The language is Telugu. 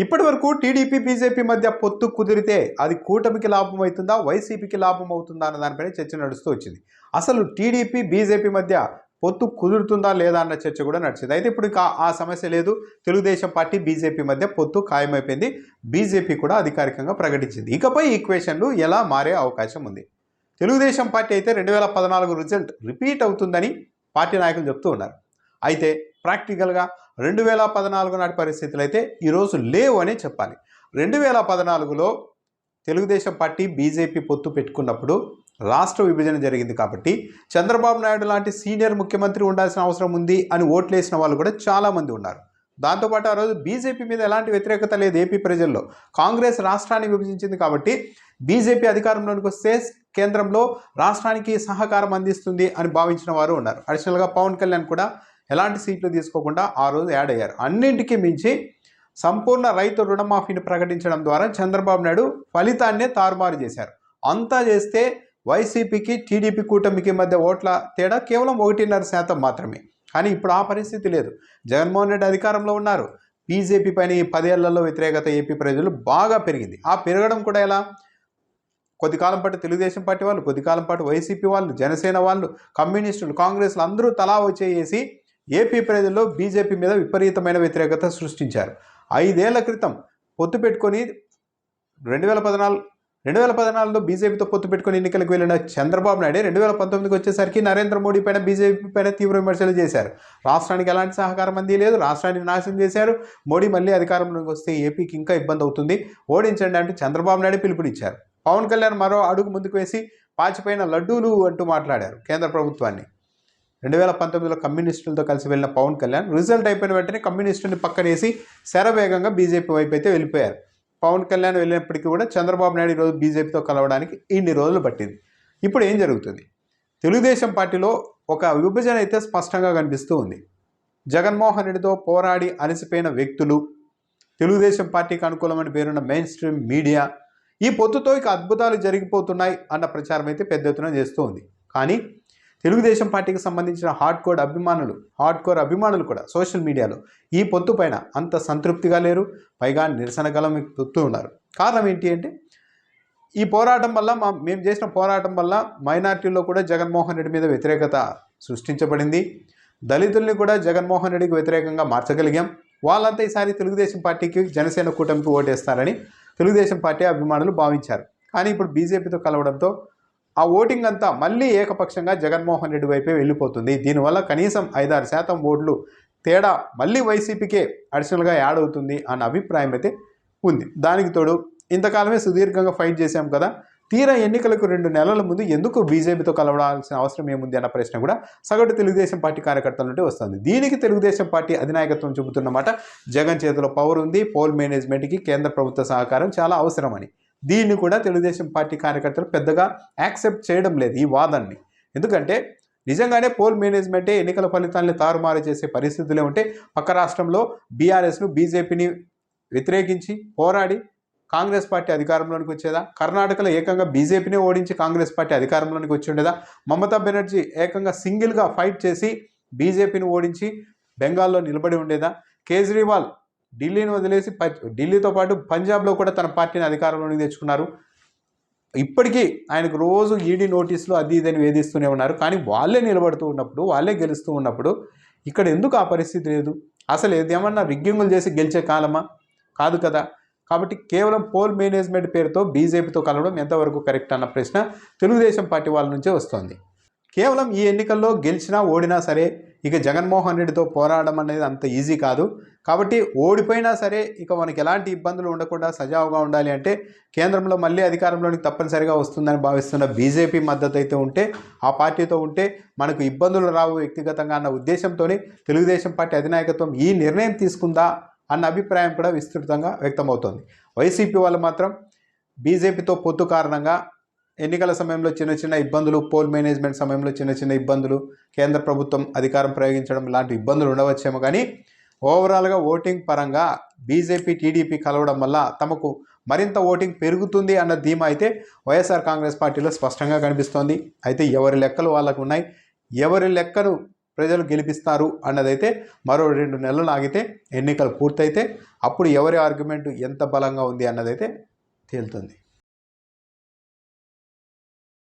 ఇప్పటి వరకు టీడీపీ బీజేపీ మధ్య పొత్తు కుదిరితే అది కూటమికి లాభం అవుతుందా, వైసీపీకి లాభం అవుతుందా అన్న దానిపైన చర్చ నడుస్తూ వచ్చింది. అసలు టీడీపీ బీజేపీ మధ్య పొత్తు కుదురుతుందా లేదా అన్న చర్చ కూడా నడిచింది. అయితే ఇప్పుడు ఆ సమస్య లేదు. తెలుగుదేశం పార్టీ బీజేపీ మధ్య పొత్తు ఖాయమైపోయింది. బీజేపీ కూడా అధికారికంగా ప్రకటించింది. ఇకపై ఈక్వేషన్లు ఎలా మారే అవకాశం ఉంది. తెలుగుదేశం పార్టీ అయితే 2014 రిజల్ట్ రిపీట్ అవుతుందని పార్టీ నాయకులు చెప్తూ ఉన్నారు. అయితే ప్రాక్టికల్గా 2014 నాటి పరిస్థితులు అయితే ఈరోజు లేవు అనే చెప్పాలి. 2014లో తెలుగుదేశం పార్టీ బీజేపీ పొత్తు పెట్టుకున్నప్పుడు రాష్ట్ర విభజన జరిగింది కాబట్టి చంద్రబాబు నాయుడు లాంటి సీనియర్ ముఖ్యమంత్రి ఉండాల్సిన అవసరం ఉంది అని ఓట్లేసిన వాళ్ళు కూడా చాలామంది ఉన్నారు. దాంతోపాటు ఆ రోజు బీజేపీ మీద ఎలాంటి వ్యతిరేకత లేదు ఏపీ ప్రజల్లో. కాంగ్రెస్ రాష్ట్రాన్ని విభజించింది కాబట్టి బీజేపీ అధికారంలోనికి వస్తే కేంద్రంలో రాష్ట్రానికి సహకారం అందిస్తుంది అని భావించిన వారు ఉన్నారు. అడిషనల్గా పవన్ కళ్యాణ్ కూడా ఎలాంటి సీట్లు తీసుకోకుండా ఆ రోజు యాడ్ అయ్యారు. అన్నింటికీ మించి సంపూర్ణ రైతు రుణమాఫీని ప్రకటించడం ద్వారా చంద్రబాబు నాయుడు ఫలితాన్నే తారుమారు చేశారు. అంతా చేస్తే వైసీపీకి టీడీపీ కూటమికి మధ్య ఓట్ల తేడా కేవలం 1.5% మాత్రమే. కానీ ఇప్పుడు ఆ పరిస్థితి లేదు. జగన్మోహన్ రెడ్డి అధికారంలో ఉన్నారు. బీజేపీ పైన ఈ 10 ఏళ్లలో వ్యతిరేకత ఏపీ ప్రజలు బాగా పెరిగింది. ఆ పెరగడం కూడా ఎలా? కొద్ది కాలం పాటు తెలుగుదేశం పార్టీ వాళ్ళు, కొద్ది కాలం పాటు వైసీపీ వాళ్ళు, జనసేన వాళ్ళు, కమ్యూనిస్టులు, కాంగ్రెస్లు అందరూ తలా వచ్చేసి ఏపీ ప్రజల్లో బీజేపీ మీద విపరీతమైన వ్యతిరేకత సృష్టించారు. 5 ఏళ్ల క్రితం పొత్తు పెట్టుకొని 2014లో బీజేపీతో పొత్తు పెట్టుకొని ఎన్నికలకు వెళ్ళిన చంద్రబాబు నాయుడు 2019కి వచ్చేసరికి నరేంద్ర మోడీ పైన, బీజేపీ పైన తీవ్ర విమర్శలు చేశారు. రాష్ట్రానికి ఎలాంటి సహకారం అందిలేదు, రాష్ట్రాన్ని నాశనం చేశారు. మోడీ మళ్ళీ అధికారంలోకి వస్తే ఏపీకి ఇంకా ఇబ్బంది అవుతుంది, ఓడించండి అంటూ చంద్రబాబు నాయుడు పిలుపునిచ్చారు. పవన్ కళ్యాణ్ మరో అడుగు ముందుకు వేసి పాచిపోయిన లడ్డూలు అంటూ మాట్లాడారు కేంద్ర ప్రభుత్వాన్ని. 2019లో కమ్యూనిస్టులతో కలిసి వెళ్ళిన పవన్ కళ్యాణ్ రిజల్ట్ అయిపోయిన వెంటనే కమ్యూనిస్టుని పక్కనేసి శరవేగంగా బీజేపీ వైపు అయితే వెళ్ళిపోయారు. పవన్ కళ్యాణ్ వెళ్ళినప్పటికీ కూడా చంద్రబాబు నాయుడు ఈరోజు బీజేపీతో కలవడానికి ఇన్ని రోజులు పట్టింది. ఇప్పుడు ఏం జరుగుతుంది? తెలుగుదేశం పార్టీలో ఒక విభజన అయితే స్పష్టంగా కనిపిస్తూ ఉంది. జగన్మోహన్ రెడ్డితో పోరాడి అలసిపోయిన వ్యక్తులు, తెలుగుదేశం పార్టీకి అనుకూలమైన పేరున్న మెయిన్ స్ట్రీమ్ మీడియా ఈ పొత్తుతో ఇక అద్భుతాలు జరిగిపోతున్నాయి అన్న ప్రచారం అయితే పెద్ద ఎత్తున చేస్తూ ఉంది. కానీ తెలుగుదేశం పార్టీకి సంబంధించిన హార్డ్ కోర్ అభిమానులు కూడా సోషల్ మీడియాలో ఈ పొత్తు పైన అంత సంతృప్తిగా లేరు. పైగా నిరసన గలం పొత్తు ఉన్నారు. కారణం ఏంటి అంటే ఈ పోరాటం వల్ల మేము చేసిన పోరాటం వల్ల మైనార్టీల్లో కూడా జగన్మోహన్ రెడ్డి మీద వ్యతిరేకత సృష్టించబడింది. దళితుల్ని కూడా జగన్మోహన్ రెడ్డికి వ్యతిరేకంగా మార్చగలిగాం. వాళ్ళంతా ఈసారి తెలుగుదేశం పార్టీకి, జనసేన కూటమికి ఓటేస్తారని తెలుగుదేశం పార్టీ అభిమానులు భావించారు. కానీ ఇప్పుడు బీజేపీతో కలవడంతో ఆ ఓటింగ్ అంతా మళ్ళీ ఏకపక్షంగా జగన్మోహన్ రెడ్డి వైపే వెళ్ళిపోతుంది. దీనివల్ల కనీసం 5-6% ఓట్లు తేడా మళ్ళీ వైసీపీకే అడిషనల్గా యాడ్ అవుతుంది అన్న అభిప్రాయం అయితే ఉంది. దానికి తోడు ఇంతకాలమే సుదీర్ఘంగా ఫైట్ చేశాం కదా, తీరా ఎన్నికలకు 2 నెలల ముందు ఎందుకు బీజేపీతో కలవడాల్సిన అవసరం ఏముంది అన్న ప్రశ్న కూడా సగటు తెలుగుదేశం పార్టీ కార్యకర్తల నుండి వస్తుంది. దీనికి తెలుగుదేశం పార్టీ అధినాయకత్వం చెబుతున్నమాట జగన్ చేతిలో పవర్ ఉంది, పోల్ మేనేజ్మెంట్కి కేంద్ర ప్రభుత్వ సహకారం చాలా అవసరమని. దీన్ని కూడా తెలుగుదేశం పార్టీ కార్యకర్తలు పెద్దగా యాక్సెప్ట్ చేయడం లేదు ఈ వాదనని. ఎందుకంటే నిజంగానే పోల్ మేనేజ్మెంటే ఎన్నికల ఫలితాలను తారుమారు చేసే పరిస్థితులే ఉంటే పక్క రాష్ట్రంలో బీఆర్ఎస్ను, బీజేపీని వ్యతిరేకించి పోరాడి కాంగ్రెస్ పార్టీ అధికారంలోనికి వచ్చేదా? కర్ణాటకలో ఏకంగా బీజేపీని ఓడించి కాంగ్రెస్ పార్టీ అధికారంలోనికి వచ్చి ఉండేదా? మమతా బెనర్జీ ఏకంగా సింగిల్గా ఫైట్ చేసి బీజేపీని ఓడించి బెంగాల్లో నిలబడి ఉండేదా? కేజ్రీవాల్ ఢిల్లీని వదిలేసి ఢిల్లీతో పాటు పంజాబ్లో కూడా తన పార్టీని అధికారంలోకి తెచ్చుకున్నారు. ఇప్పటికీ ఆయనకు రోజు ఈడీ నోటీసులు అది ఇదని వేధిస్తూనే ఉన్నారు. కానీ వాళ్ళే నిలబడుతూ ఉన్నప్పుడు, వాళ్ళే గెలుస్తూ ఉన్నప్పుడు ఇక్కడ ఎందుకు ఆ పరిస్థితి లేదు? అసలు ఏదేమన్నా రిగ్గింగులు చేసి గెలిచే కాలమా? కాదు కదా. కాబట్టి కేవలం పోల్ మేనేజ్మెంట్ పేరుతో బీజేపీతో కలవడం ఎంతవరకు కరెక్ట్ అన్న ప్రశ్న తెలుగుదేశం పార్టీ వాళ్ళ నుంచే వస్తుంది. కేవలం ఈ ఎన్నికల్లో గెలిచినా ఓడినా సరే ఇక జగన్మోహన్ రెడ్డితో పోరాడడం అనేది అంత ఈజీ కాదు. కాబట్టి ఓడిపోయినా సరే ఇక మనకి ఎలాంటి ఇబ్బందులు ఉండకుండా సజావుగా ఉండాలి అంటే కేంద్రంలో మళ్ళీ అధికారంలోనికి తప్పనిసరిగా వస్తుందని భావిస్తున్న బీజేపీ మద్దతు అయితే ఉంటే, ఆ పార్టీతో ఉంటే మనకు ఇబ్బందులు రావు వ్యక్తిగతంగా అన్న ఉద్దేశంతోనే తెలుగుదేశం పార్టీ అధినాయకత్వం ఈ నిర్ణయం తీసుకుందా అన్న అభిప్రాయం కూడా విస్తృతంగా వ్యక్తమవుతోంది. వైసీపీ వాళ్ళు మాత్రం బీజేపీతో పొత్తు కారణంగా ఎన్నికల సమయంలో చిన్న ఇబ్బందులు, పోల్ మేనేజ్మెంట్ సమయంలో చిన్న ఇబ్బందులు, కేంద్ర ప్రభుత్వం అధికారం ప్రయోగించడం లాంటి ఇబ్బందులు ఉండవచ్చేమో కానీ ఓవరాల్గా ఓటింగ్ పరంగా బీజేపీ, టీడీపీ కలవడం వల్ల తమకు మరింత ఓటింగ్ పెరుగుతుంది అన్న ధీమా అయితే వైఎస్ఆర్ కాంగ్రెస్ పార్టీలో స్పష్టంగా కనిపిస్తోంది. అయితే ఎవరి లెక్కలు వాళ్ళకు ఉన్నాయి. ఎవరి లెక్కను ప్రజలు గెలిపిస్తారు అన్నదైతే మరో 2 నెలలు ఆగితే ఎన్నికలు పూర్తయితే అప్పుడు ఎవరి ఆర్గ్యుమెంట్ ఎంత బలంగా ఉంది అన్నదైతే తేలుతుంది.